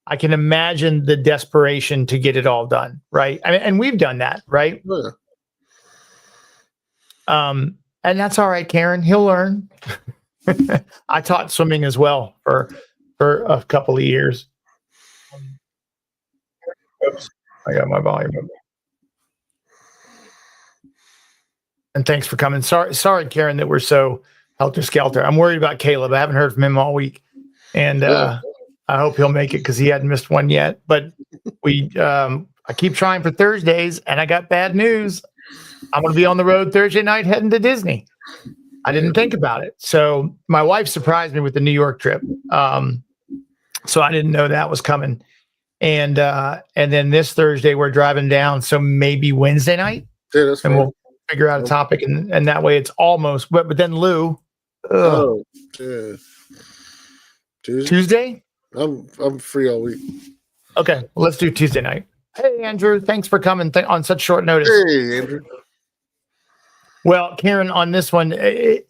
I can imagine the desperation to get it all done, right? I mean, and we've done that, right? Yeah. And that's all right, Karen. He'll learn. I taught swimming as well for a couple of years. Oops, I got my volume up. And thanks for coming. Sorry, Karen, that we're so helter skelter. I'm worried about Caleb. I haven't heard from him all week, and I hope he'll make it because he hadn't missed one yet. But I keep trying for Thursdays, and I got bad news. I'm going to be on the road Thursday night heading to Disney. I didn't think about it. So my wife surprised me with the New York trip. So I didn't know that was coming. And then this Thursday we're driving down. So maybe Wednesday night. Yeah, that's fine. And we'll figure out a topic, and that way it's almost. But then Lou. Oh, yeah. Tuesday. I'm free all week. Okay, well, let's do Tuesday night. Hey, Andrew, thanks for coming on such short notice. Hey, Andrew. Well, Karen, on this one,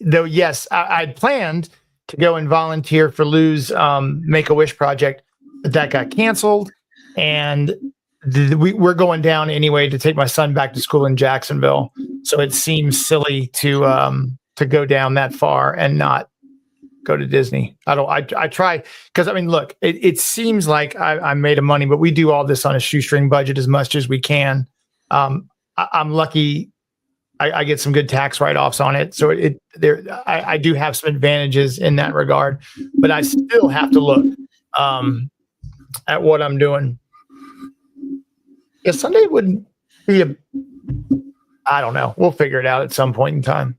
though, yes, I'd planned to go and volunteer for Lou's Make-A-Wish project, but that got canceled, and we're going down anyway to take my son back to school in Jacksonville. So it seems silly to go down that far and not go to Disney. I try because I mean, look, it seems like I made money, but we do all this on a shoestring budget as much as we can. I'm lucky. I get some good tax write-offs on it. So I do have some advantages in that regard, but I still have to look at what I'm doing. Yeah, Sunday wouldn't be I don't know. We'll figure it out at some point in time.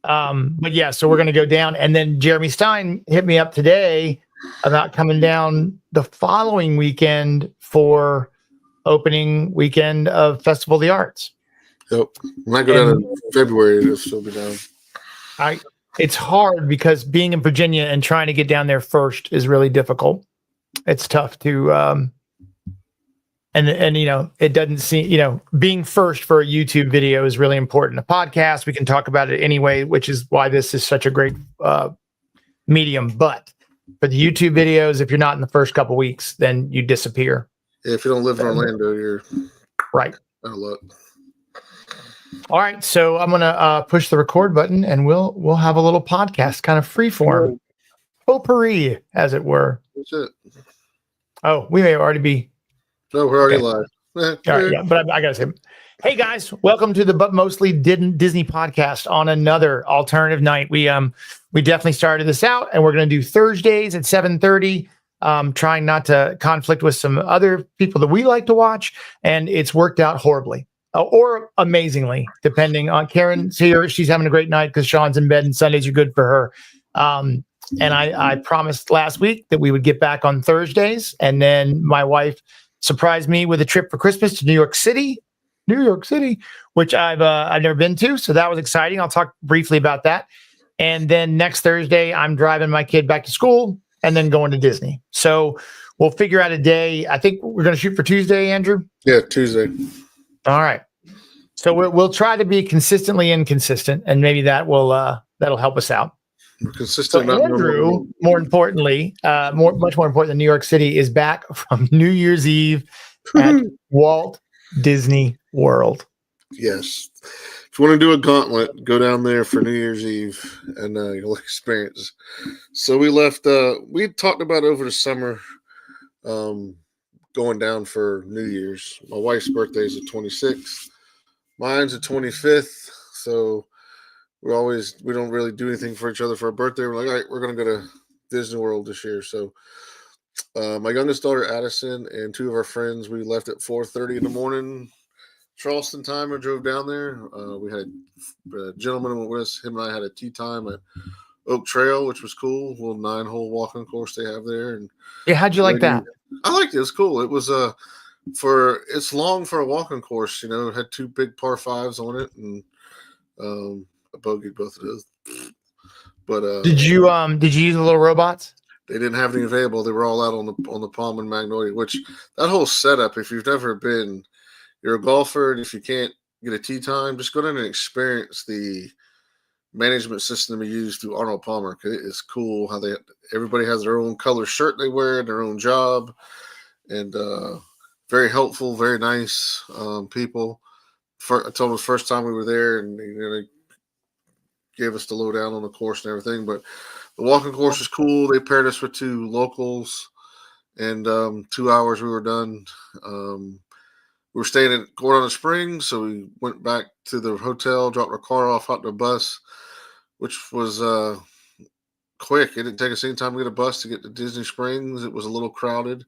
But yeah, so we're going to go down. And then Jeremy Stein hit me up today about coming down the following weekend for opening weekend of Festival of the Arts. Yep. When I go down in February, it'll still be down. It's hard because being in Virginia and trying to get down there first is really difficult. It's tough to, and you know, it doesn't seem, you know, being first for a YouTube video is really important. A podcast, we can talk about it anyway, which is why this is such a great medium. But for the YouTube videos, if you're not in the first couple weeks, then you disappear. Yeah, if you don't live in Orlando, you're right. Out of luck. All right, so I'm gonna push the record button, and we'll have a little podcast, kind of freeform, potpourri, as it were. That's it. Oh, we may already be. No, we're already live. All right, yeah, but I gotta say, hey guys, welcome to the But Mostly Disney podcast on another alternative night. We definitely started this out, and we're gonna do Thursdays at 7:30. Trying not to conflict with some other people that we like to watch, and it's worked out horribly. Or amazingly, depending on Karen's here. She's having a great night because Sean's in bed and Sundays are good for her. And I promised last week that we would get back on Thursdays. And then my wife surprised me with a trip for Christmas to New York City, which I've never been to. So that was exciting. I'll talk briefly about that. And then next Thursday, I'm driving my kid back to school and then going to Disney. So we'll figure out a day. I think we're going to shoot for Tuesday, Andrew. Yeah, Tuesday. All right. So we'll try to be consistently inconsistent, and maybe that will that'll help us out. Consistent. So Andrew, more importantly, much more important than New York City, is back from New Year's Eve at Walt Disney World. Yes. If you want to do a gauntlet, go down there for New Year's Eve, and you'll experience. So we left. We talked about over the summer. Going down for New Year's. My wife's birthday is the 26th. Mine's the 25th. So we don't really do anything for each other for our birthday. We're like, all right, we're going to go to Disney World this year. So my youngest daughter, Addison, and two of our friends, we left at 4:30 in the morning, Charleston time, and drove down there. We had a gentleman with us. Him and I had a tea time at Oak Trail, which was cool. A little 9-hole walking course they have there. And yeah, how'd you like that? I liked it. It was cool. It was it's long for a walking course. You know, it had two big par fives on it, and a bogey both of those. But did you use the little robots? They didn't have any available. They were all out on the Palm and Magnolia. Which that whole setup, if you've never been, you're a golfer, and if you can't get a tee time, just go down and experience the management system we use through Arnold Palmer. It's cool how everybody has their own color shirt they wear, their own job. and very helpful, very nice people. I told them the first time we were there, and they gave us the lowdown on the course and everything. But the walking course is cool. They paired us with 2 locals, and 2 hours we were done. We were staying at Coronado Springs, so we went back to the hotel, dropped our car off, hopped the bus, which was quick. It didn't take us any time to get a bus to get to Disney Springs. It was a little crowded.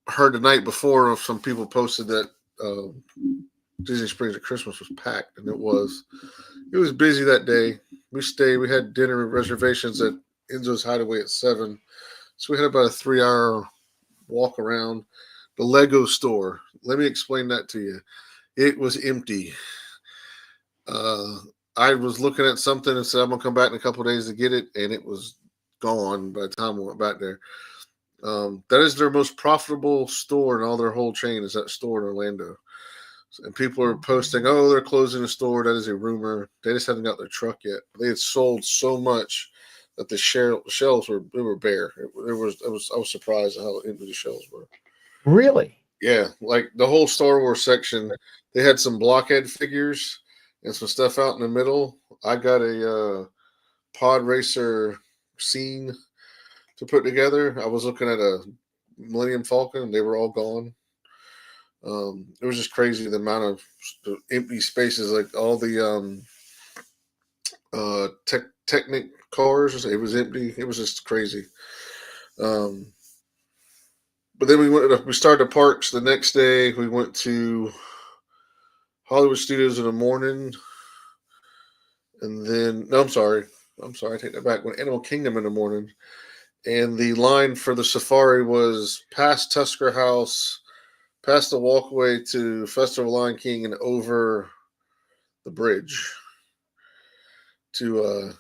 Heard the night before some people posted that Disney Springs at Christmas was packed, and it was. It was busy that day. We had dinner reservations at Enzo's Hideaway at 7, so we had about a 3-hour walk around the Lego store. Let me explain that to you. It was empty. I was looking at something and said I'm gonna come back in a couple of days to get it, and it was gone by the time we went back there. That is their most profitable store in all their whole chain, is that store in Orlando. And people are posting, "Oh, they're closing the store." That is a rumor. They just haven't got their truck yet. They had sold so much that the shelves were bare. I was surprised at how empty the shelves were. Really? Yeah, like the whole Star Wars section. They had some blockhead figures and some stuff out in the middle. I got a pod racer scene to put together. I was looking at a Millennium Falcon. They were all gone. It was just crazy the amount of empty spaces, like all the Technic cars. It was empty. It was just crazy. But then we started the parks the next day. We went to Hollywood Studios in the morning, and then I'm sorry, I take that back. Went Animal Kingdom in the morning, and the line for the safari was past Tusker House, past the walkway to Festival of Lion King, and over the bridge to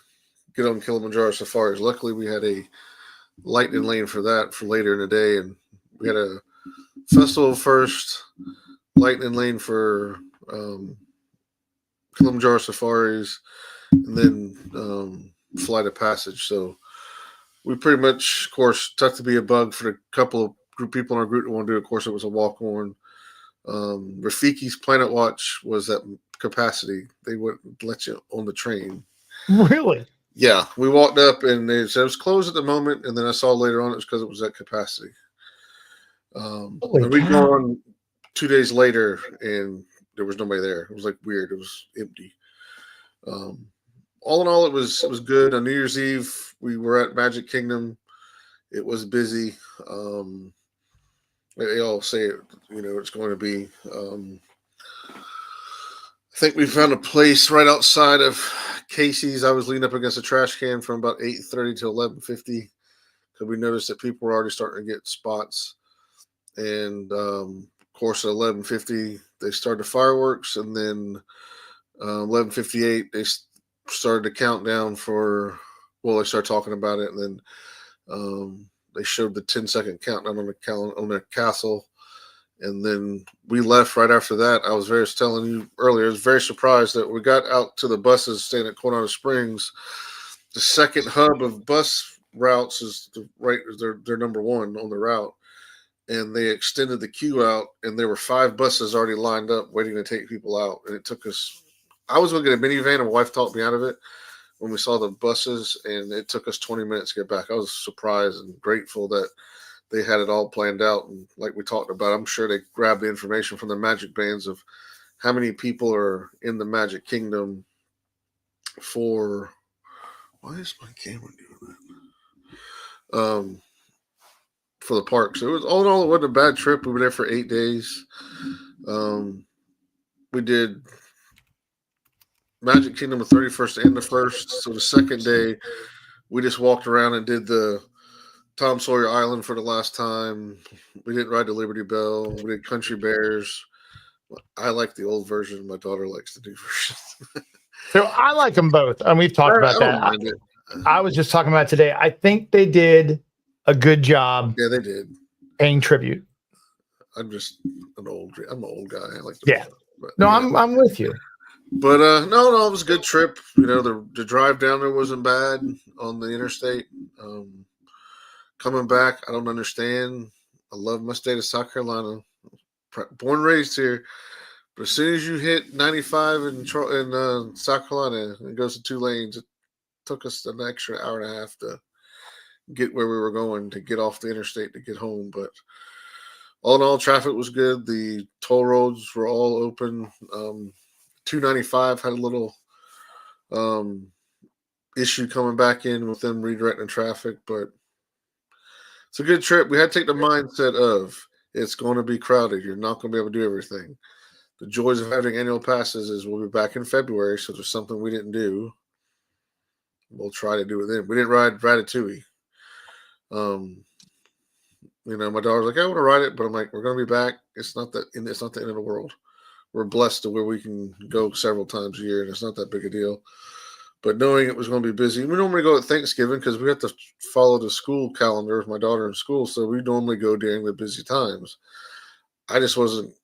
get on Kilimanjaro safaris. Luckily, we had a lightning lane for that for later in the day, and we had a festival first, lightning lane for Kilimanjaro safaris, and then flight of passage. So we pretty much, of course, tough to be a bug for the couple of people in our group that want to do it. Of course, it was a walk-on. Rafiki's Planet Watch was at capacity. They wouldn't let you on the train. Really? Yeah, we walked up and they said it was closed at the moment, and then I saw later on it was because it was at capacity. And we'd gone 2 days later, and there was nobody there. It was like weird. It was empty. All in all, it was good. On New Year's Eve, we were at Magic Kingdom. It was busy. They all say it, it's going to be. I think we found a place right outside of Casey's. I was leaning up against a trash can from about 8:30 to 11:50 because we noticed that people were already starting to get spots. And of course, at 11:50 they started the fireworks, and then 11:58 they started the countdown for. Well, they started talking about it, and then they showed the 10-second countdown on the castle. And then we left right after that. I was telling you earlier, I was very surprised that we got out to the buses staying at Coronado Springs. The second hub of bus routes is they're number one on the route. And they extended the queue out, and there were 5 buses already lined up waiting to take people out. And it took us, I was going to get a minivan, and my wife talked me out of it when we saw the buses, and it took us 20 minutes to get back. I was surprised and grateful that they had it all planned out. And like we talked about, I'm sure they grabbed the information from the Magic Bands of how many people are in the Magic Kingdom for. Why is my camera doing that? For the park. So it was all in all, it wasn't a bad trip. We were there for 8 days. We did Magic Kingdom the 31st and the 1st. So the second day, we just walked around and did the Tom Sawyer Island for the last time. We didn't ride the Liberty Bell. We did Country Bears. I like the old version. My daughter likes the new version. So I like them both, and we've talked about that. I was just talking about today. I think they did a good job. Yeah, they did. Paying tribute. I'm just I'm an old guy. I like I'm with you. But no, it was a good trip. The drive down there wasn't bad on the interstate. Coming back, I don't understand. I love my state of South Carolina. Born and raised here. But as soon as you hit 95 in South Carolina, it goes to 2 lanes. It took us an extra hour and a half to get where we were going, to get off the interstate to get home. But all in all, traffic was good. The toll roads were all open. 295 had a little issue coming back in with them redirecting traffic, but it's a good trip. We had to take the mindset of it's going to be crowded. You're not going to be able to do everything. The joys of having annual passes is we'll be back in February, so there's something we didn't do. We'll try to do it then. We didn't ride Ratatouille. My daughter's like, I want to ride it, but I'm like, we're going to be back. It's not the end of the world. We're blessed to where we can go several times a year, and it's not that big a deal. But knowing it was going to be busy, we normally go at Thanksgiving because we have to follow the school calendar with my daughter in school, so we normally go during the busy times. I just didn't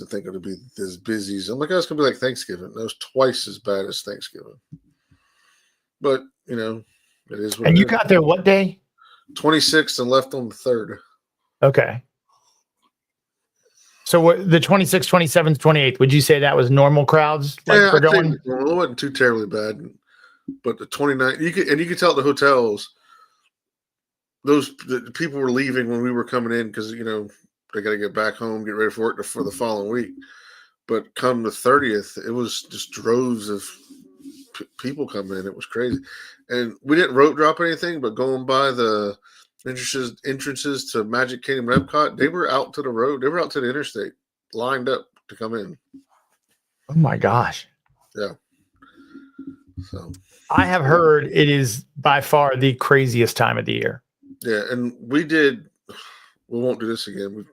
think it would be as busy. I'm like, oh, it's going to be like Thanksgiving. That was twice as bad as Thanksgiving. But, it is what And it you is. got there what day? 26th and left on the 3rd. Okay. So the 26th, 27th, 28th, would you say that was normal crowds? Yeah, for I'd say going? it wasn't too terribly bad. But the 29th, you could tell at the hotels, the people were leaving when we were coming in because, they got to get back home, get ready for work for the following week. But come the 30th, it was just droves of people coming in. It was crazy. And we didn't rope drop anything, but going by the entrances to Magic Kingdom and Epcot, they were out to the road. They were out to the interstate, lined up to come in. Oh my gosh. Yeah. So I have heard it is by far the craziest time of the year. yeah, and we won't do this again.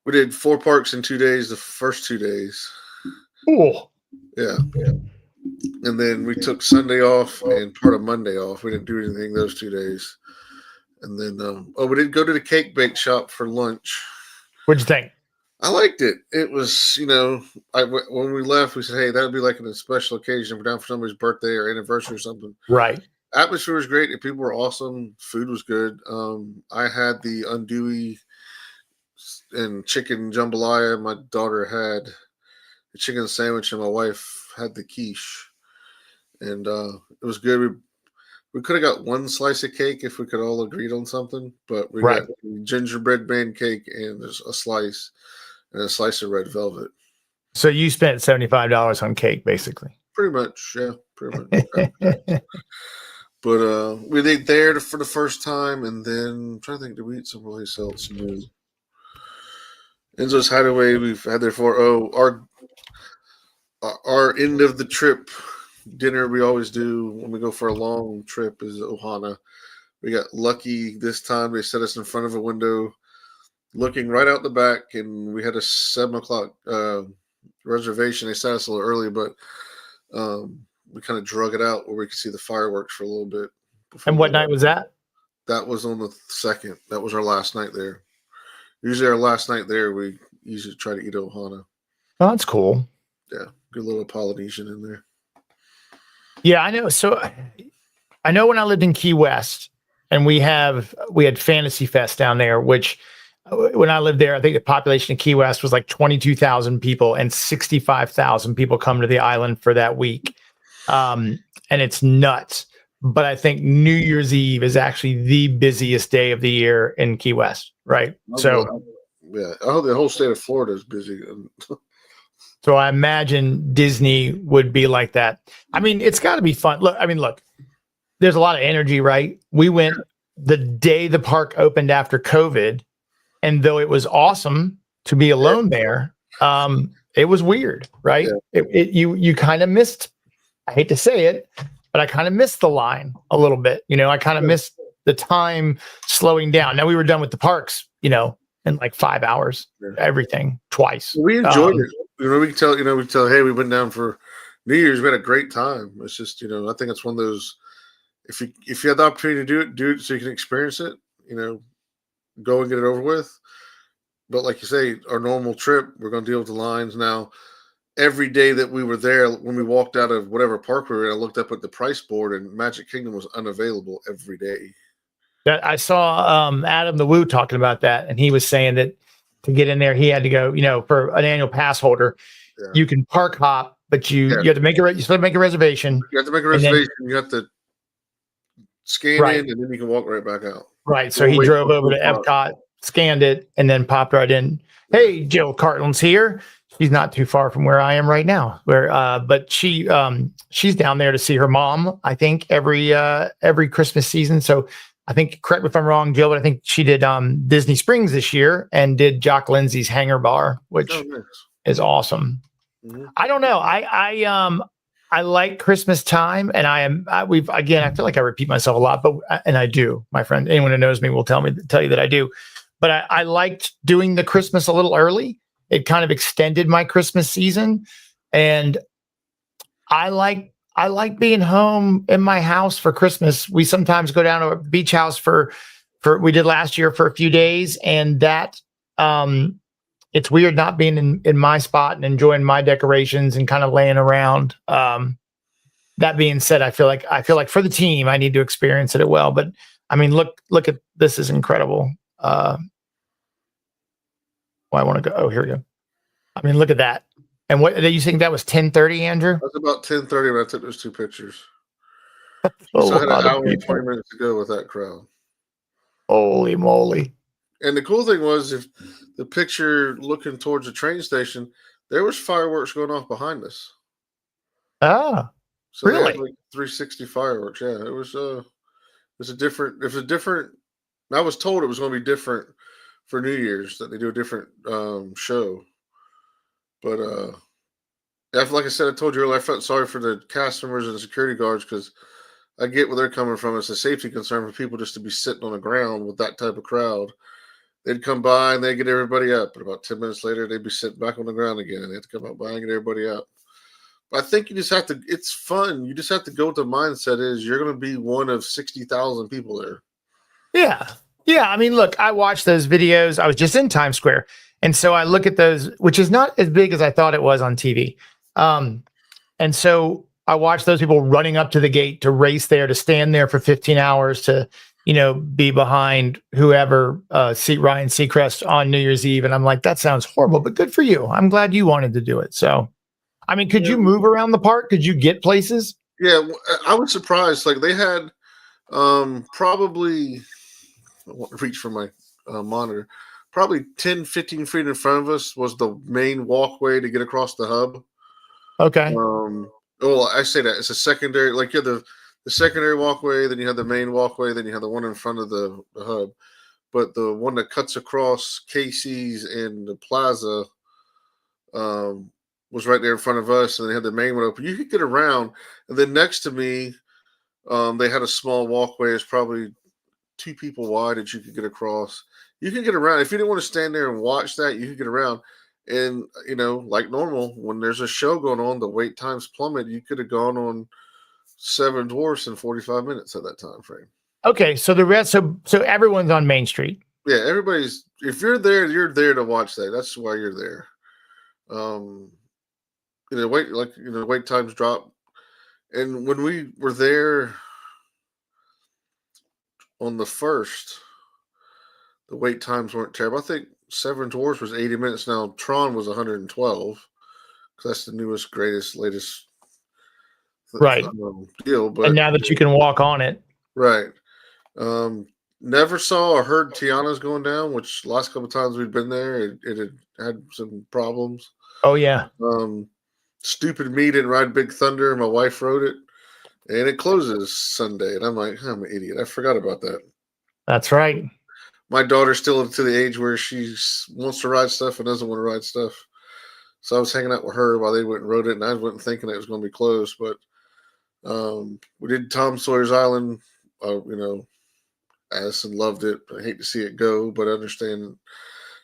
We did 4 parks in 2 days, the first 2 days. Cool. Yeah. And then we took Sunday off and part of Monday off. We didn't do anything those 2 days. And then, we did go to the cake bake shop for lunch. What'd you think? I liked it. It was, when we left, we said, hey, that would be like a special occasion. We're down for somebody's birthday or anniversary or something. Right. Atmosphere was great. People were awesome. Food was good. I had the andouille and chicken jambalaya. My daughter had the chicken sandwich, and my wife had the quiche. And it was good. We could have got one slice of cake if we could all agreed on something, but we got gingerbread man cake and there's a slice and a slice of red velvet. So you spent $75 on cake, basically. Pretty much, yeah, pretty much. But we ate there for the first time, and then I'm trying to think, did we eat someplace else new? Enzo's Hideaway, we've had there for our end of the trip dinner we always do when we go for a long trip is Ohana. We got lucky this time. They set us in front of a window looking right out the back, and we had a 7 o'clock reservation. They set us a little early, but we kind of drug it out where we could see the fireworks for a little bit. And what night was that? That was on the 2nd. That was our last night there. Usually our last night there, we usually try to eat Ohana. Oh, that's cool. Yeah, good little Polynesian in there. Yeah, I know. So I know when I lived in Key West and we had Fantasy Fest down there, which when I lived there, I think the population of Key West was like 22,000 people and 65,000 people come to the island for that week. And it's nuts. But I think New Year's Eve is actually the busiest day of the year in Key West, right? So yeah, I hope the whole state of Florida is busy. So I imagine Disney would be like that. I mean, it's got to be fun. Look, there's a lot of energy, right? We went the day the park opened after COVID, and though it was awesome to be alone there, it was weird, right? Yeah. You kind of missed, I hate to say it, but I kind of missed the line a little bit. I kind of missed the time slowing down. Now we were done with the parks, in like 5 hours, everything twice. We enjoyed it. We can tell, hey, we went down for New Year's. We had a great time. It's just, I think it's one of those, if you had the opportunity to do it so you can experience it, go and get it over with. But like you say, our normal trip, we're going to deal with the lines now. Every day that we were there, when we walked out of whatever park we were in, I looked up at the price board and Magic Kingdom was unavailable every day. That I saw Adam the Woo talking about that, and he was saying that to get in there, he had to go. For an annual pass holder, Yeah. you can park hop, but you Yeah. you have to make you still have to make a reservation. You have to make a And then reservation. You have to scan right, in, and then you can walk right back out. right. So Or he wait drove for over to full park. Epcot, scanned it, and then popped right in. Hey, Jill Cartland's here. She's not too far from where I am right now. But she's down there to see her mom. I think every Christmas season. So I think, correct me if I'm wrong, Jill, but I think she did Disney Springs this year and did Jock Lindsay's Hangar Bar, which Oh, nice. is awesome. Mhm. I don't know. I like Christmas time, and I feel like I repeat myself a lot, but and I do. My friend, anyone who knows me will tell you that I do. But I liked doing the Christmas a little early. It kind of extended my Christmas season, and I like being home in my house for Christmas. We sometimes go down to a beach house for we did last year for a few days, and that it's weird not being in my spot and enjoying my decorations and kind of laying around. That being said, I feel like for the team, I need to experience it as well. But I mean, look at this is incredible. I want to go. Oh, here we go. I mean, look at that. And what you think that was 10:30, Andrew? That's about 10:30 when I took those two pictures. A So I had lot an of hour and people. 20 minutes to go with that crowd. Holy moly! And the cool thing was, if the picture looking towards the train station, there was fireworks going off behind us. Ah, So they really? had like 360 fireworks. Yeah, it was a different. I was told it was going to be different for New Year's, that they do a different show. But like I said, I told you earlier, I felt sorry for the cast members and the security guards because I get where they're coming from. It's a safety concern for people just to be sitting on the ground with that type of crowd. They'd come by and they'd get everybody up. And about 10 minutes later, they'd be sitting back on the ground again. And they have to come up by and get everybody up. But I think you just have to, it's fun. You just have to go with the mindset is you're going to be one of 60,000 people there. Yeah. Yeah. I mean, look, I watched those videos. I was just in Times Square. And so I look at those, which is not as big as I thought it was on TV. And so I watched those people running up to the gate to race there, to stand there for 15 hours to, be behind whoever, Ryan Seacrest on New Year's Eve. And I'm like, that sounds horrible, but good for you. I'm glad you wanted to do it. So, I mean, could you move around the park? Could you get places? Yeah, I was surprised. Like they had probably, I want to reach for my monitor, probably 10, 15 feet in front of us was the main walkway to get across the hub. Okay. Well, I say that it's a secondary, like you have the secondary walkway, then you have the main walkway, then you have the one in front of the hub. But the one that cuts across Casey's and the plaza was right there in front of us, and they had the main one open. You could get around, and then next to me, they had a small walkway. It's probably 2 people wide that you could get across. You can get around. If you didn't want to stand there and watch that, you could get around. And, like normal, when there's a show going on, the wait times plummet. You could have gone on Seven Dwarfs in 45 minutes at that time frame. Okay. So the rest, so everyone's on Main Street. Yeah, everybody's, if you're there to watch that. That's why you're there. Wait times drop. And when we were there on the 1st, the wait times weren't terrible. I think Seven Dwarfs was 80 minutes. Now Tron was 112 because that's the newest, greatest, latest right deal. But and now that you can walk on it, right. Never saw or heard Tiana's going down, which last couple of times we'd been there, it had some problems. Oh yeah. Stupid me didn't ride Big Thunder. My wife rode it, and it closes Sunday. And I'm like, I'm an idiot. I forgot about that. That's right. My daughter's still to the age where she wants to ride stuff and doesn't want to ride stuff. So I was hanging out with her while they went and rode it, and I wasn't thinking it was going to be closed. But we did Tom Sawyer's Island. Addison loved it. I hate to see it go, but I understand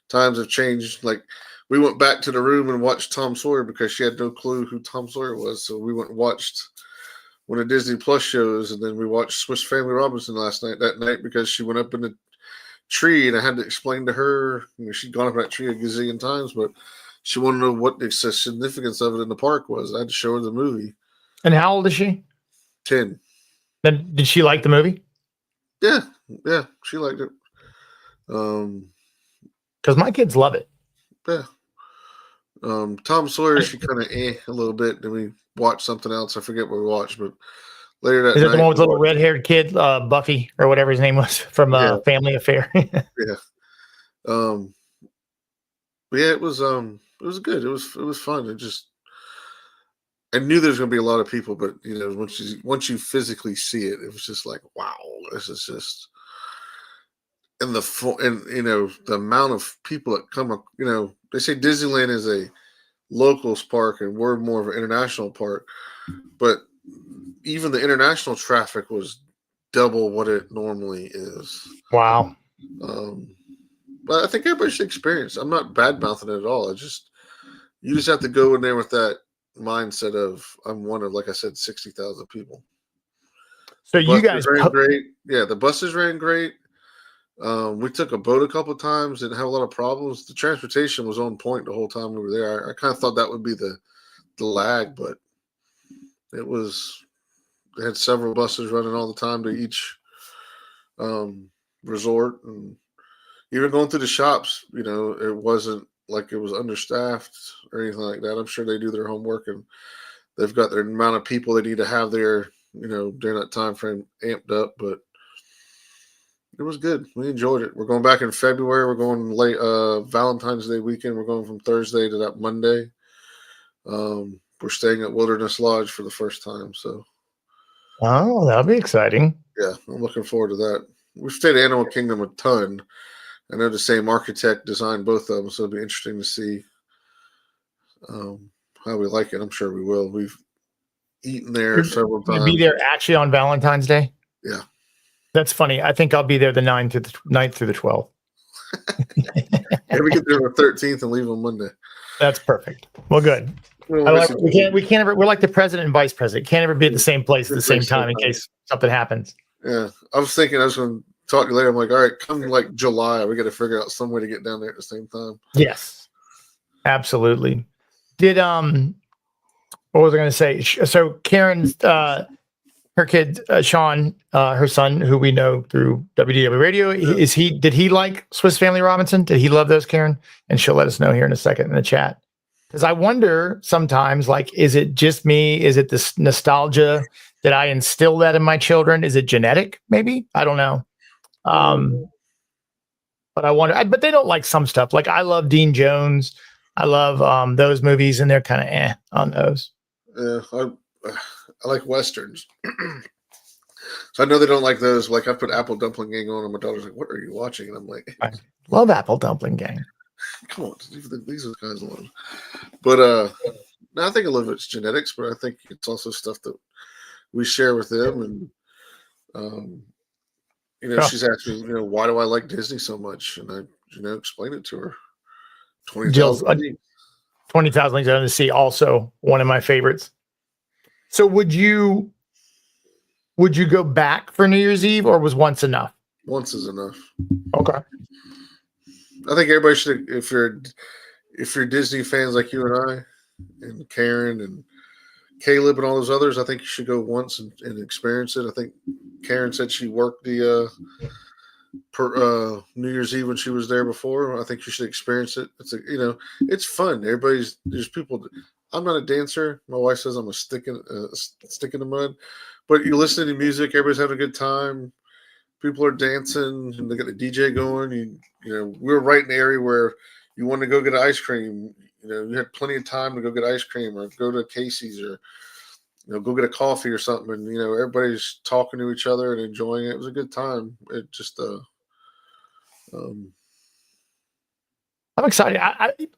times have changed. Like we went back to the room and watched Tom Sawyer because she had no clue who Tom Sawyer was. So we went and watched one of Disney Plus shows, and then we watched Swiss Family Robinson that night because she went up in the tree, and I had to explain to her. She'd gone up that tree a gazillion times, but she wanted to know what the significance of it in the park was. I had to show her the movie. And how old is she? 10. Then did she like the movie? Yeah, Yeah, she liked it. Because my kids love it. Yeah. Tom Sawyer, she kind of a little bit. Then we watched something else. I forget what we watched, but later that Is it night, the one with we the little watched- red-haired kid, Buffy or whatever his name was from Yeah. Family Affair? yeah. But yeah, it was good. It was fun. I knew there's gonna be a lot of people, but once you physically see it, it was just like, wow, this is just and the amount of people that come up. They say Disneyland is a locals park and we're more of an international park, but even the international traffic was double what it normally is. Wow. But I think everybody should experience. I'm not bad mouthing it at all. You just have to go in there with that mindset of I'm one of, like I said, 60,000 people. So The you buses guys, ran great. Yeah, the buses ran great. We took a boat a couple of times, didn't have a lot of problems. The transportation was on point the whole time we were there. I kind of thought that would be the lag, but it was. They had several buses running all the time to each resort, and even going through the shops. It wasn't like it was understaffed or anything like that. I'm sure they do their homework and they've got their amount of people they need to have there, during that time frame amped up, but it was good. We enjoyed it. We're going back in February. We're going late Valentine's Day weekend. We're going from Thursday to that Monday. We're staying at Wilderness Lodge for the first time. So, oh, that'll be exciting. yeah, I'm looking forward to that. We've stayed at Animal Kingdom a ton. I know the same architect designed both of them, so it'll be interesting to see how we like it. I'm sure we will. We've eaten there several times. Be there actually on Valentine's Day? Yeah. That's funny. I think I'll be there the 9th through the 12th. And we get there on the 13th and leave on Monday. That's perfect. Well, good. We can't ever. We're like the president and vice president. Can't ever be at the same place at the same time in case something happens. Yeah, I was thinking I was going to talk to you later. I'm like, all right, come like July, we got to figure out some way to get down there at the same time. Yes, absolutely. Did what was I going to say? So Karen's her kid Sean, her son, who we know through WDW Radio, did he like Swiss Family Robinson? Did he love those, Karen? And she'll let us know here in a second in the chat. Because I wonder sometimes, like, is it just me? Is it this nostalgia that I instill that in my children? Is it genetic? Maybe, I don't know. But I wonder. But they don't like some stuff. Like I love Dean Jones. I love those movies, and they're kind of on those. Yeah, I like westerns. So I know they don't like those. Like I put Apple Dumpling Gang on, and my daughter's like, "What are you watching?" And I'm like, I love Apple Dumpling Gang. Come on, these are the guys alone. But no, I think a lot of it's genetics, but I think it's also stuff that we share with them. And she's asked me, why do I like Disney so much? And I, explain it to her. 20,000 Leagues Under the Sea, also one of my favorites. So would you go back for New Year's Eve, or was once enough? Once is enough. Okay. I think everybody should, if you're Disney fans like you and I, and Karen and Caleb and all those others, I think you should go once and experience it. I think Karen said she worked the New Year's Eve when she was there before. I think you should experience it. It's it's fun. There's people. I'm not a dancer. My wife says I'm a stick in the mud, but you listen to music. Everybody's having a good time. People are dancing and they got the DJ going. We're right in the area where you want to go get ice cream. You had plenty of time to go get ice cream or go to Casey's or, go get a coffee or something. And, everybody's talking to each other and enjoying it. It was a good time. It just, I'm excited.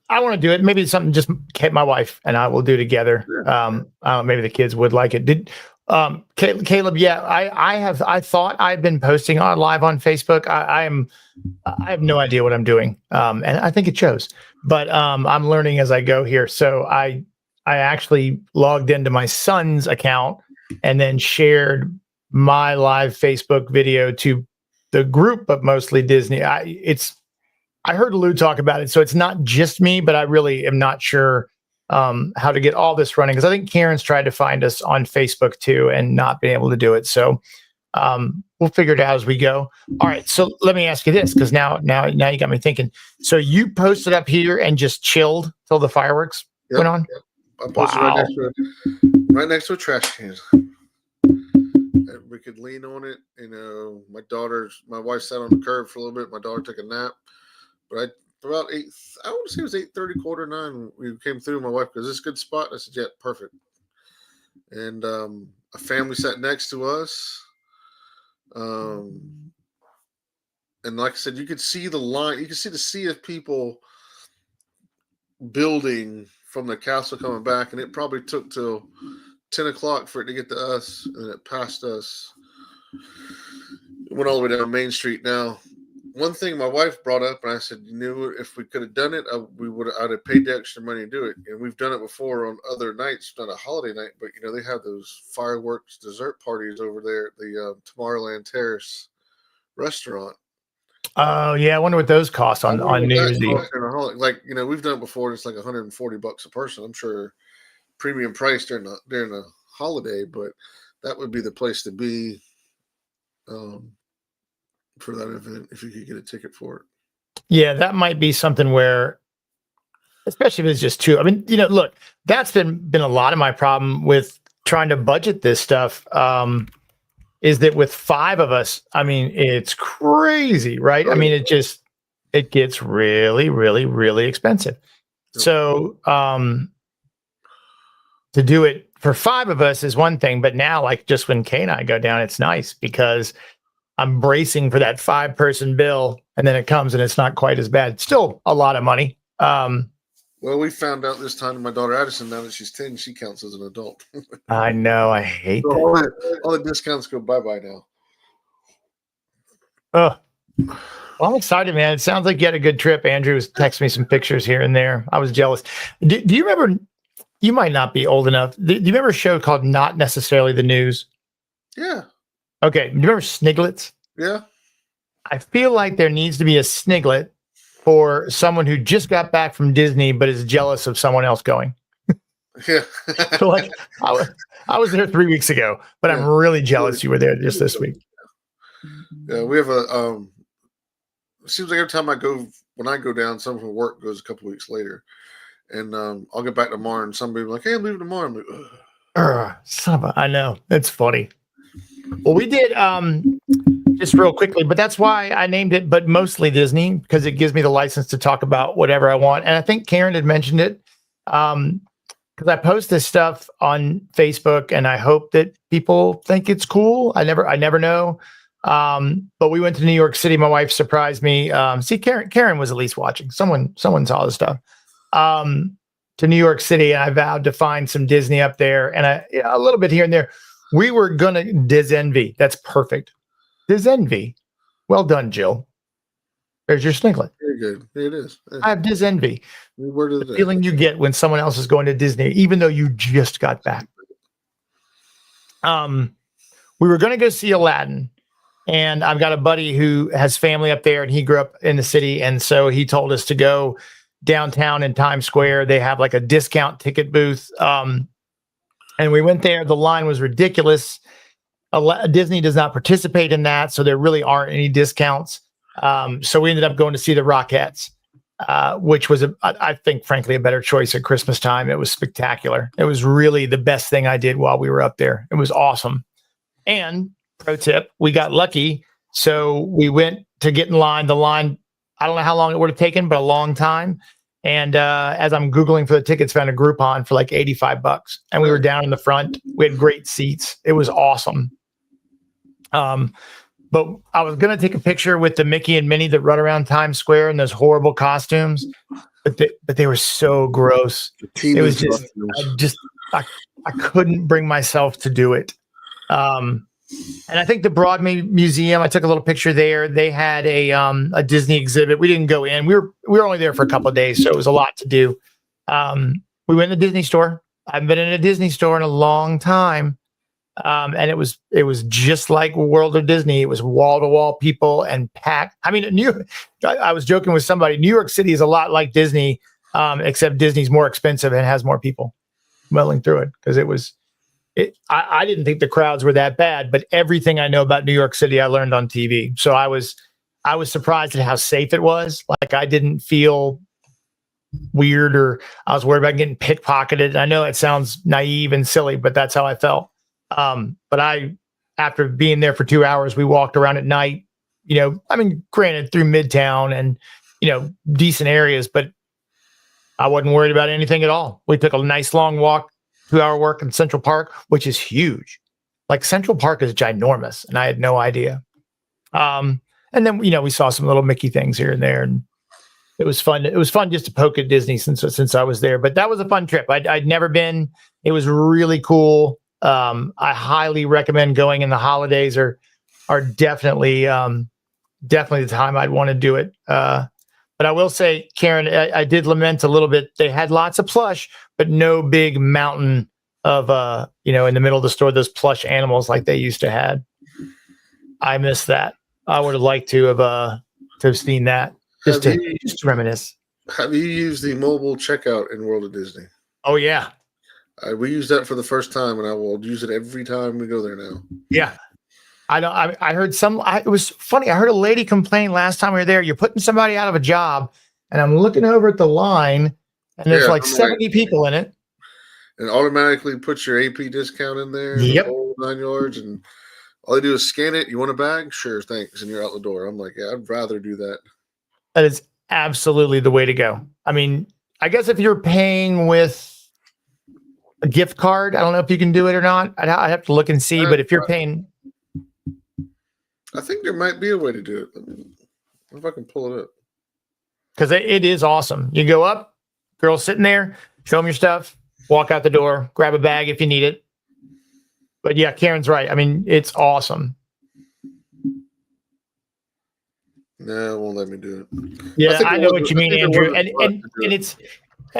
I want to do it. Maybe it's something just my wife and I will do together. Yeah. Maybe the kids would like it. Caleb, yeah, I thought I'd been posting live on Facebook. I have no idea what I'm doing. And I think it shows, but I'm learning as I go here. So I actually logged into my son's account and then shared my live Facebook video to the group, but mostly Disney. I heard Lou talk about it. So it's not just me, but I really am not sure how to get all this running, because I think Karen's tried to find us on Facebook too and not been able to do it. So we'll figure it out as we go. All right. So let me ask you this, because now you got me thinking. So you posted up here and just chilled till the fireworks went on? Yep. I posted Wow. right next to a trash can. And we could lean on it. My wife sat on the curb for a little bit. My daughter took a nap. But about 8, I want to say it was 8:30, quarter 9. We came through. My wife goes, "This is a good spot?" I said, "Yeah, perfect." And a family sat next to us. And like I said, you could see the line. You could see the sea of people building from the castle coming back, and it probably took till 10 o'clock for it to get to us, and it passed us. It went all the way down Main Street. Now, one thing my wife brought up, and I said, if we could have done it, I'd have paid the extra money to do it. And we've done it before on other nights, not a holiday night, but they have those fireworks dessert parties over there at the Tomorrowland Terrace restaurant. Oh yeah, I wonder what those cost on New Year's Eve. Like we've done it before. And it's like $140 a person. I'm sure premium price during the holiday, but that would be the place to be for that event if you could get a ticket for it. Yeah, that might be something where, especially if it's just two. I mean, look, that's been a lot of my problem with trying to budget this stuff. Is that with 5 of us? I mean, it's crazy, right? I mean, it gets really, really, really expensive. Yep. So to do it for 5 of us is one thing, but now, like, just when Kay and I go down, it's nice because I'm bracing for that 5-person bill, and then it comes and it's not quite as bad. It's still a lot of money. Well, we found out this time my daughter Addison, now that she's 10, she counts as an adult. I know. I hate that. All the discounts go bye-bye now. Oh, well, I'm excited, man. It sounds like you had a good trip. Andrew was texting me some pictures here and there. I was jealous. Do you remember, you might not be old enough. Do you remember a show called Not Necessarily the News? Yeah. Okay. Do you remember Sniglets? Yeah. I feel like there needs to be a Sniglet for someone who just got back from Disney but is jealous of someone else going. Yeah. So like I was there 3 weeks ago, but I'm really jealous you were there just this week. Yeah, we have a it seems like every time when I go down, someone from work goes a couple weeks later. And I'll get back tomorrow and somebody will be like, "Hey, I'm leaving tomorrow." I'm like, I know. It's funny. Well, we did just real quickly, but that's why I named it But Mostly Disney, because it gives me the license to talk about whatever I want. And I think Karen had mentioned it because I post this stuff on Facebook and I hope that people think it's cool. I never know. But we went to New York City. My wife surprised me. See, Karen was at least watching. Someone saw the stuff. To New York City, and I vowed to find some Disney up there and a little bit here and there. We were gonna Dizenvy. That's perfect. Dizenvy. Well done, Jill. There's your Sniglet. Very good. It is. Yeah. I have Dizenvy. The feeling you get when someone else is going to Disney, even though you just got back. We were going to go see Aladdin, and I've got a buddy who has family up there, and he grew up in the city, and so he told us to go downtown in Times Square. They have like a discount ticket booth. And we went there. The line was ridiculous. Disney does not participate in that, so there really aren't any discounts. So we ended up going to see the Rockettes, which was, I think, frankly, a better choice at Christmas time. It was spectacular. It was really the best thing I did while we were up there. It was awesome. And pro tip, we got lucky. So we went to get in line. The line, I don't know how long it would have taken, but a long time. And as I'm Googling for the tickets, found a Groupon for like $85. And we were down in the front. We had great seats. It was awesome. But I was going to take a picture with the Mickey and Minnie that run around Times Square in those horrible costumes. But they were so gross. It was I couldn't bring myself to do it. And I think the Broadway Museum, I took a little picture there. They had a Disney exhibit. We didn't go in. We were only there for a couple of days, so it was a lot to do. We went to the Disney store. I haven't been in a Disney store in a long time. And it was just like World of Disney. It was wall to wall people and packed. I mean, I was joking with somebody. New York City is a lot like Disney, except Disney's more expensive and has more people mulling through it because it was I didn't think the crowds were that bad, but everything I know about New York City, I learned on TV. So I was surprised at how safe it was. Like I didn't feel weird or I was worried about getting pickpocketed. I know it sounds naive and silly, but that's how I felt. But after being there for 2 hours, we walked around at night, I mean, granted through Midtown and, decent areas, but I wasn't worried about anything at all. We took a nice long walk, 2-hour walk in Central Park, which is huge. Like Central Park is ginormous and I had no idea. And then, we saw some little Mickey things here and there and it was fun. It was fun just to poke at Disney since I was there, but that was a fun trip. I'd never been. It was really cool. I highly recommend going in the holidays are definitely the time I'd want to do it. But I will say, Karen, I did lament a little bit. They had lots of plush, but no big mountain of in the middle of the store, those plush animals like they used to have. I miss that. I would have liked to have seen that. Just to reminisce. Have you used the mobile checkout in World of Disney? Oh yeah, we used that for the first time, and I will use it every time we go there now. Yeah, I know. I heard it was funny. I heard a lady complain last time we were there. You're putting somebody out of a job, and I'm looking over at the line, and there's like 70 people in it. And automatically puts your AP discount in there. Yep. The whole 9 yards, and all they do is scan it. You want a bag? Sure, thanks, and you're out the door. I'm like, yeah, I'd rather do that. That is absolutely the way to go. I mean, I guess if you're paying with a gift card, I don't know if you can do it or not. I'd have to look and see. But if you're paying, I think there might be a way to do it. If I can pull it up, because it is awesome. You go up, girl sitting there, show them your stuff, walk out the door, grab a bag if you need it. But yeah, Karen's right. I mean, it's awesome. No, it won't let me do it. Yeah, I know what you mean, Andrew. And it's,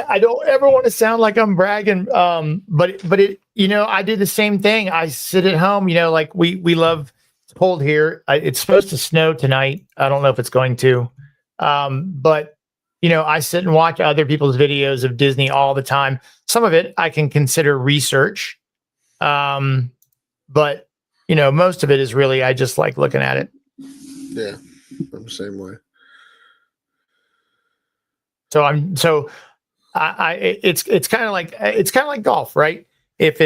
I don't ever want to sound like I'm bragging. But it, I do the same thing. I sit at home, like we love, it's cold here. It's supposed to snow tonight. I don't know if it's going to. But I sit and watch other people's videos of Disney all the time. Some of it I can consider research. But most of it is really, I just like looking at it. Yeah. I'm the same way. It's kind of like golf, right? If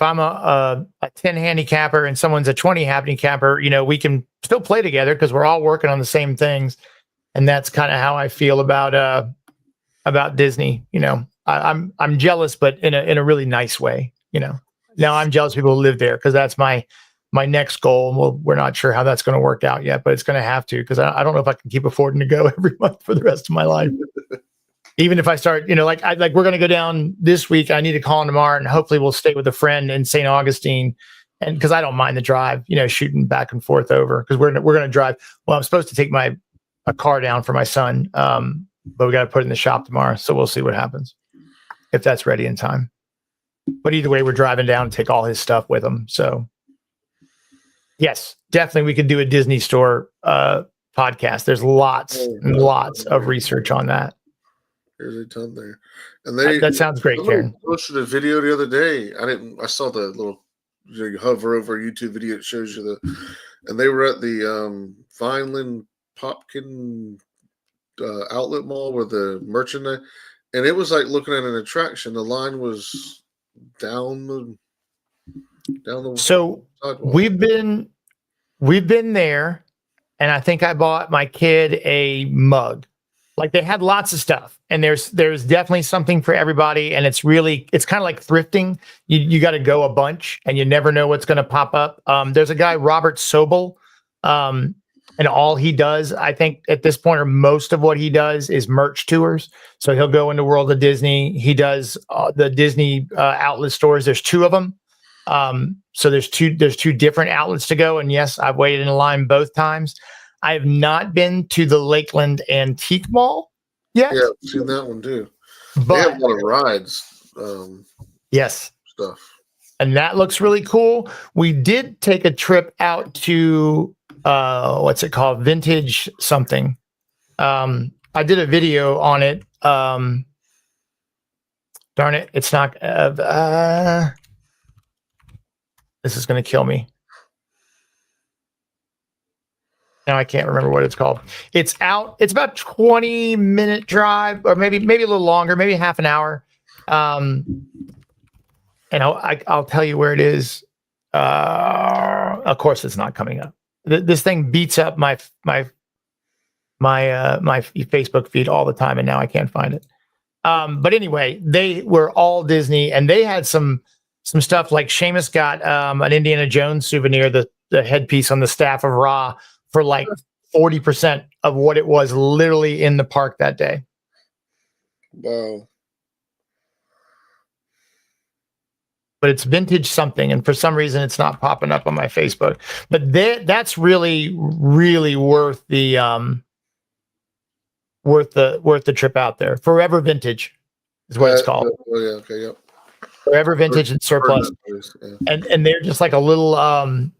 I'm a 10 handicapper and someone's a 20 handicapper, we can still play together because we're all working on the same things. And that's kind of how I feel about Disney. I'm jealous, but in a really nice way. Now I'm jealous of people who live there because that's my next goal. Well, we're not sure how that's going to work out yet, but it's going to have to, because I don't know if I can keep affording to go every month for the rest of my life. Even if I start, we're going to go down this week. I need to call in tomorrow, and hopefully we'll stay with a friend in St. Augustine. And because I don't mind the drive, shooting back and forth over, because we're going to drive. Well, I'm supposed to take a car down for my son, but we got to put it in the shop tomorrow. So we'll see what happens if that's ready in time. But either way, we're driving down and take all his stuff with him. So yes, definitely we could do a Disney store podcast. There's lots and lots of research on that. There's a ton there. And that sounds great, Karen. Posted a video the other day. I saw the little, you hover over a YouTube video, it shows you and they were at the Vineland Popkin outlet mall where the merchandise, and it was like looking at an attraction. The line was down the so sidewalk. We've been there, and I think I bought my kid a mug. Like, they had lots of stuff, and there's definitely something for everybody, and it's kind of like thrifting. You got to go a bunch, and you never know what's going to pop up. There's a guy, Robert Sobel, and all he does, I think at this point, or most of what he does, is merch tours. So he'll go into World of Disney. He does the Disney outlet stores. There's 2 of them. So there's two different outlets to go. And yes, I've waited in line both times. I have not been to the Lakeland Antique Mall yet. Yeah, I've seen that one too. But they have a lot of rides. Yes. Stuff. And that looks really cool. We did take a trip out to what's it called? Vintage something. I did a video on it. Darn it. It's not This is going to kill me. Now I can't remember what it's called. It's out. It's about 20-minute drive, or maybe a little longer, maybe half an hour. And I'll tell you where it is. Of course, it's not coming up. This thing beats up my Facebook feed all the time, and now I can't find it. But anyway, they were all Disney, and they had some stuff like Seamus got an Indiana Jones souvenir, the headpiece on the staff of Ra, for like 40% of what it was literally in the park that day. Wow. But it's vintage something, and for some reason it's not popping up on my Facebook. But that's really, really worth the trip out there. Forever Vintage is what it's called. Oh yeah, okay, yep. Forever Vintage and Surplus. Yeah. And they're just like a little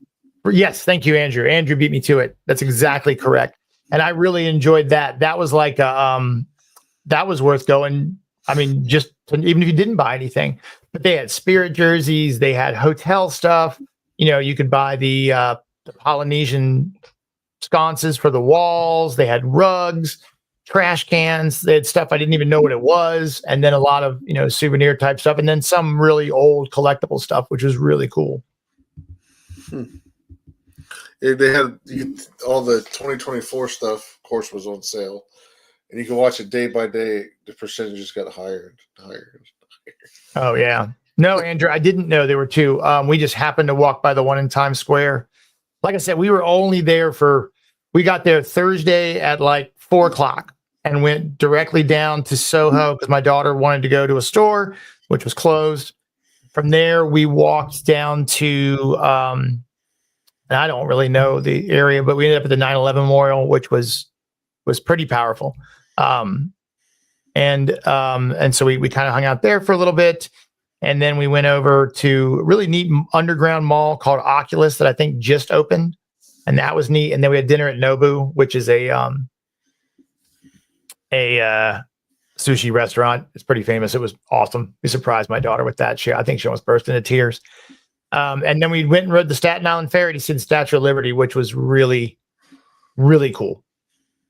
yes, thank you, Andrew. Andrew beat me to it. That's exactly correct. And I really enjoyed that. That was like that was worth going. I mean, even if you didn't buy anything, but they had Spirit jerseys, they had hotel stuff. You could buy the Polynesian sconces for the walls. They had rugs, trash cans. They had stuff I didn't even know what it was, and then a lot of souvenir type stuff, and then some really old collectible stuff, which was really cool. They had all the 2024 stuff, of course, was on sale, and you can watch it day by day. The percentages got higher and higher and higher. Oh yeah, no, Andrew, I didn't know there were two. We just happened to walk by the one in Times Square. Like I said, we were only there we got there Thursday at like 4:00 and went directly down to Soho because my daughter wanted to go to a store, which was closed. From there, we walked down to, and I don't really know the area, but we ended up at the 9/11 Memorial, which was pretty powerful. And so we kind of hung out there for a little bit. And then we went over to a really neat underground mall called Oculus that I think just opened. And that was neat. And then we had dinner at Nobu, which is a sushi restaurant. It's pretty famous. It was awesome. We surprised my daughter with that. I think she almost burst into tears. And then we went and rode the Staten Island Ferry to see the Statue of Liberty, which was really, really cool.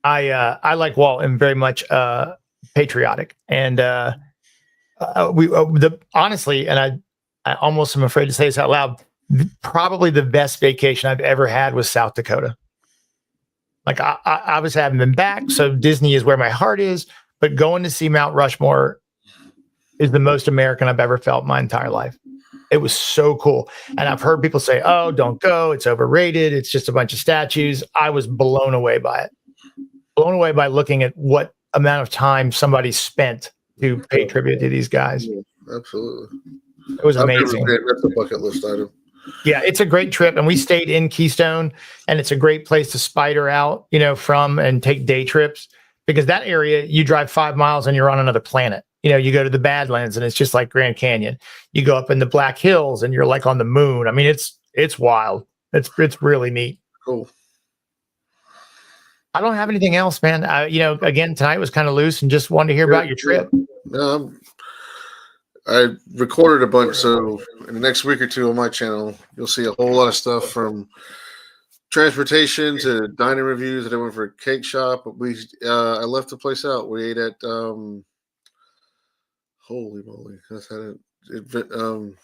I like Walt and very much patriotic. And honestly, and I almost am afraid to say this out loud, probably the best vacation I've ever had was South Dakota. Like I obviously haven't been back, so Disney is where my heart is, but going to see Mount Rushmore is the most American I've ever felt my entire life. It was so cool. And I've heard people say, oh, don't go, it's overrated, it's just a bunch of statues. I was blown away by it. Blown away by looking at what amount of time somebody spent to pay tribute to these guys. Yeah, absolutely. It was amazing. That's a bucket list item. Yeah, it's a great trip. And we stayed in Keystone, and it's a great place to spider out, from and take day trips, because that area, you drive 5 miles and you're on another planet. You go to the Badlands and it's just like Grand Canyon. You go up in the Black Hills and you're like on the moon. I mean, it's wild. It's really neat. Cool. I don't have anything else, man. Again, tonight was kind of loose and just wanted to hear about your trip. I recorded a bunch, so in the next week or two on my channel, you'll see a whole lot of stuff from transportation to dining reviews. I went for a cake shop. I left the place out. We ate at holy moly, that's had it.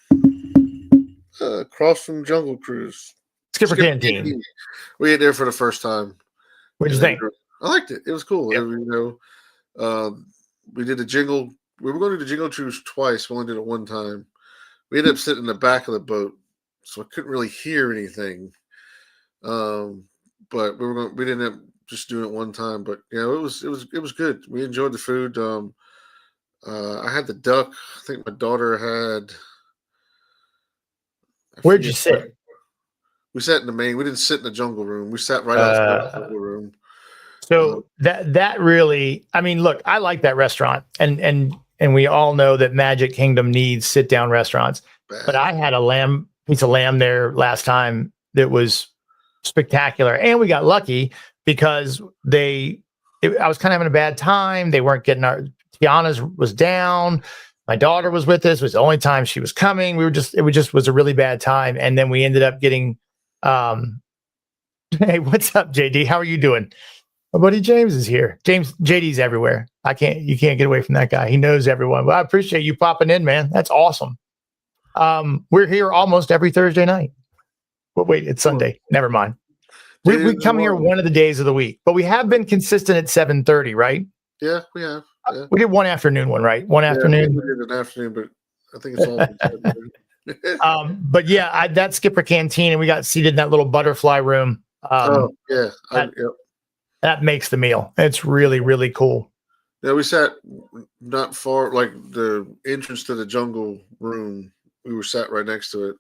Across from Jungle Cruise. Skipper Canteen. We ate there for the first time. What'd you think? I liked it. It was cool. Yep. We did the Jingle. We were going to do the Jingle Cruise twice. We only did it one time. We ended up sitting in the back of the boat, so I couldn't really hear anything. But we didn't end up just doing it one time. But it was good. We enjoyed the food. I had the duck. I think my daughter had. Where'd you sit? We sat in the main. We didn't sit in the jungle room. We sat right outside the jungle room. So that really, I mean, look, I like that restaurant, and we all know that Magic Kingdom needs sit down restaurants. Bad. But I had a piece of lamb there last time that was spectacular, and we got lucky because I was kind of having a bad time. They weren't getting Tiana's was down. My daughter was with us. It was the only time she was coming. It was a really bad time. And then we ended up getting, hey, what's up, JD? How are you doing? My buddy James is here. JD's everywhere. You can't get away from that guy. He knows everyone. Well, I appreciate you popping in, man. That's awesome. We're here almost every Thursday night. But wait, it's Sunday. Never mind. We come here one of the days of the week, but we have been consistent at 7:30, right? Yeah, we have. Yeah. We did one afternoon one, right? One afternoon. We did an afternoon, but I think it's all. But yeah, that Skipper Canteen, and we got seated in that little butterfly room. Yeah. That makes the meal. It's really, really cool. Yeah, we sat not far, like the entrance to the jungle room. We were sat right next to it.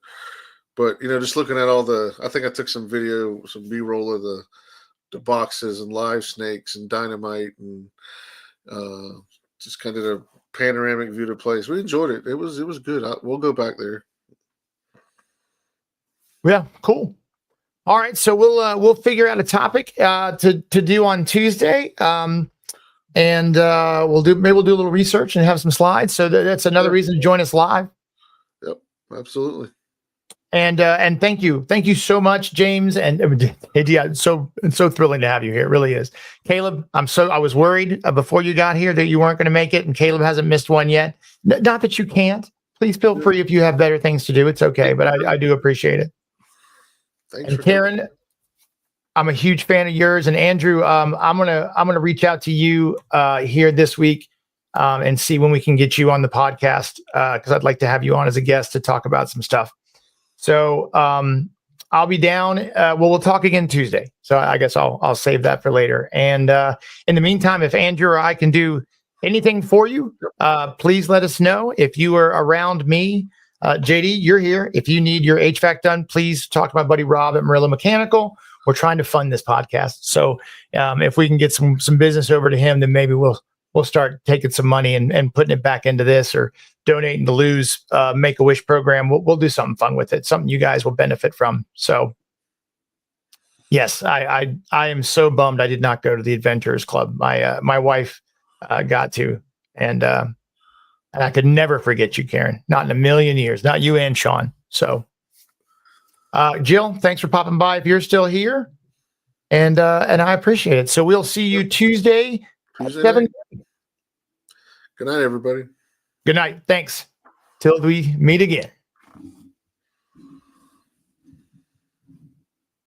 But, just looking at I think I took some video, some B-roll of the boxes and live snakes and dynamite and just kind of a panoramic view of the place. We enjoyed it. It was good. We'll go back there. Yeah, cool. All right, so we'll figure out a topic to do on Tuesday, and we'll do a little research and have some slides. So that's another reason to join us live. Yep, absolutely. And thank you so much, James. And yeah, so thrilling to have you here. It really is. Caleb, I was worried before you got here that you weren't going to make it, and Caleb hasn't missed one yet. Not that you can't. Please feel free if you have better things to do. It's okay, but I do appreciate it. Thanks. And Karen, I'm a huge fan of yours. And Andrew, I'm gonna reach out to you here this week and see when we can get you on the podcast because I'd like to have you on as a guest to talk about some stuff. So I'll be down. We'll talk again Tuesday. So I guess I'll save that for later. And in the meantime, if Andrew or I can do anything for you, please let us know. If you are around me, JD, you're here. If you need your HVAC done, please talk to my buddy Rob at Marilla Mechanical. We're trying to fund this podcast. So if we can get some business over to him, then maybe we'll start taking some money and putting it back into this or donating to Lou's Make-A-Wish program. We'll do something fun with it, something you guys will benefit from. So yes, I am so bummed I did not go to the Adventurers Club. My wife got to, and I could never forget you, Karen. Not in a million years. Not you and Sean. So, Jill, thanks for popping by. If you're still here, and I appreciate it. So we'll see you Tuesday at 7. Good night, everybody. Good night. Thanks. Till we meet again.